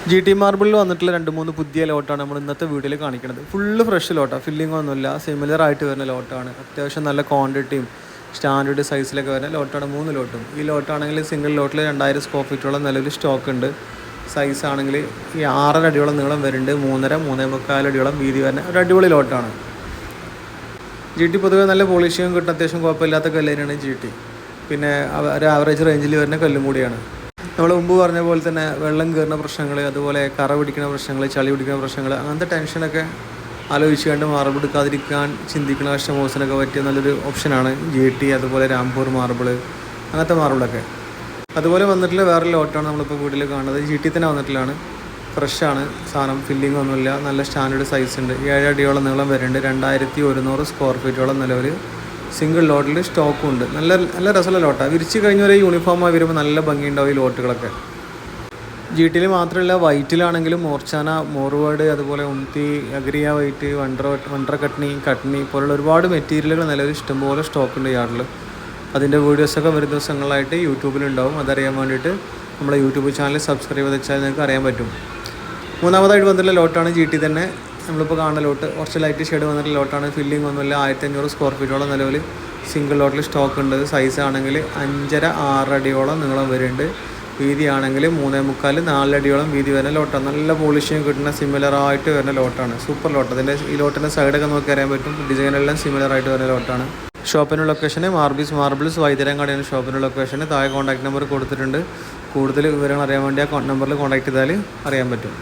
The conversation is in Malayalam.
GT മാർബിളിൽ വന്നിട്ടുള്ള 2-3 പുതിയ ലോട്ടാണ് നമ്മൾ ഇന്നത്തെ വീഡിയോയിൽ കാണിക്കുന്നത്. ഫുള്ള് ഫ്രഷ് ലോട്ടാണ്, ഫില്ലിംഗ് ഒന്നുമില്ല, സിമിലർ ആയിട്ട് വരുന്ന ലോട്ടാണ്. അത്യാവശ്യം നല്ല ക്വാണ്ടിറ്റിയും സ്റ്റാൻഡേർഡ് സൈസിലൊക്കെ വരുന്ന ലോട്ടാണ് 3 ലോട്ടും. ഈ ലോട്ടാണെങ്കിൽ സിംഗിൾ ലോട്ടിൽ 2000 സ്ക്വയർ ഫീറ്റോളം നിലവിൽ സ്റ്റോക്ക് ഉണ്ട്. സൈസ് ആണെങ്കിൽ ഈ 6.5 അടിയോളം നീളം വരുന്നുണ്ട്, 3.5-3.25 അടിയോളം വീതി വരുന്ന ഒരു അടിപൊളി ലോട്ടാണ്. GT പൊതുവേ നല്ല പോളിഷിങ് കിട്ടും, അത്യാവശ്യം കുഴപ്പമില്ലാത്ത കല്ലിനാണ് GT. പിന്നെ ഒരു ആവറേജ് റേഞ്ചിൽ വരുന്ന കല്ലും കൂടിയാണ്. നമ്മൾ മുമ്പ് പറഞ്ഞ പോലെ തന്നെ വെള്ളം കയറുന്ന പ്രശ്നങ്ങൾ, അതുപോലെ കറ പിടിക്കുന്ന പ്രശ്നങ്ങൾ, ചളി പിടിക്കുന്ന പ്രശ്നങ്ങൾ, അങ്ങനത്തെ ടെൻഷനൊക്കെ ആലോചിച്ച് കണ്ട് മാർബിൾ എടുക്കാതിരിക്കാൻ ചിന്തിക്കുന്ന കസ്റ്റമേഴ്സിനൊക്കെ പറ്റിയ നല്ലൊരു ഓപ്ഷനാണ് GT, അതുപോലെ രാംപൂർ മാർബിൾ, അങ്ങനത്തെ മാർബിളൊക്കെ. അതുപോലെ വന്നിട്ടുള്ള വേറെ ലോട്ടാണ് നമ്മളിപ്പോൾ വീട്ടിൽ കാണുന്നത്. GT തന്നെ വന്നിട്ടുള്ളതാണ്, ഫ്രഷാണ് സാധനം, ഫില്ലിംഗ് ഒന്നുമില്ല, നല്ല സ്റ്റാൻഡേർഡ് സൈസ് ഉണ്ട്. 7 അടിയോളം നീളം വരുന്നുണ്ട്, 2100 സ്ക്വയർ ഫീറ്റോളം നിലവിൽ സിംഗിൾ ലോട്ടിൽ സ്റ്റോക്കും ഉണ്ട്. നല്ല രസമുള്ള ലോട്ടാണ്. വിരിച്ച് കഴിഞ്ഞ ഒരു യൂണിഫോമായി വരുമ്പോൾ നല്ല ഭംഗിയുണ്ടാവും ഈ ലോട്ടുകളൊക്കെ. GTയിൽ മാത്രമല്ല, വൈറ്റിലാണെങ്കിലും മോർച്ചാന, മോർവേഡ്, അതുപോലെ ഉംതി, അഗ്രിയ വൈറ്റ്, വണ്ടർ കട്നി പോലുള്ള ഒരുപാട് മെറ്റീരിയലുകൾ നിലവിൽ ഇഷ്ടംപോലെ സ്റ്റോക്ക് ഉണ്ട് യാർഡിൽ. അതിൻ്റെ വീഡിയോസൊക്കെ വരും ദിവസങ്ങളായിട്ട് യൂട്യൂബിലുണ്ടാവും. അതറിയാൻ വേണ്ടിയിട്ട് നമ്മുടെ യൂട്യൂബ് ചാനൽ സബ്സ്ക്രൈബ് ചെയ്ത് വെച്ചാൽ നിങ്ങൾക്ക് അറിയാൻ പറ്റും. മൂന്നാമതായിട്ട് വന്നിട്ടുള്ള ലോട്ടാണ് GT തന്നെ നമ്മളിപ്പോൾ കാണുന്ന ലോട്ട്. കുറച്ച് ലൈറ്റ് ഷെയ്ഡ് വന്നിട്ടുള്ള ലോട്ടാണ്, ഫില്ലിംഗ് ഒന്നുമില്ല, 1500 സ്ക്വയർ ഫീറ്റോളം നിലവിൽ സിംഗിൾ ലോട്ടിൽ സ്റ്റോക്ക് ഉണ്ട്. സൈസ് ആണെങ്കിൽ 5.5-6 അടിയോളം നീളം വരുന്നുണ്ട്, വീതി ആണെങ്കിൽ 3.25-4 അടിയോളം വീതി വരുന്ന ലോട്ടാണ്. നല്ല പോളിഷിങ് കിട്ടുന്ന സിമിലറായിട്ട് വരുന്ന ലോട്ടാണ്, സൂപ്പർ ലോട്ട്. അതിൻ്റെ ഈ ലോട്ടിൻ്റെ സൈഡൊക്കെ നോക്കി അറിയാൻ പറ്റും, ഡിസൈനെല്ലാം സിമിലറായിട്ട് വരുന്ന ലോട്ടാണ്. ഷോപ്പിൻ്റെ ലൊക്കേഷന് മാർബിൾസ് വൈദ്യരങ്ങാടിയാണ് ഷോപ്പിൻ്റെ ലൊക്കേഷന്. താഴെ കോൺടാക്ട് നമ്പർ കൊടുത്തിട്ടുണ്ട്. കൂടുതൽ വിവരങ്ങൾ അറിയാൻ വേണ്ടി ആ നമ്പറിൽ കോൺടാക്ട് ചെയ്താൽ അറിയാൻ പറ്റും.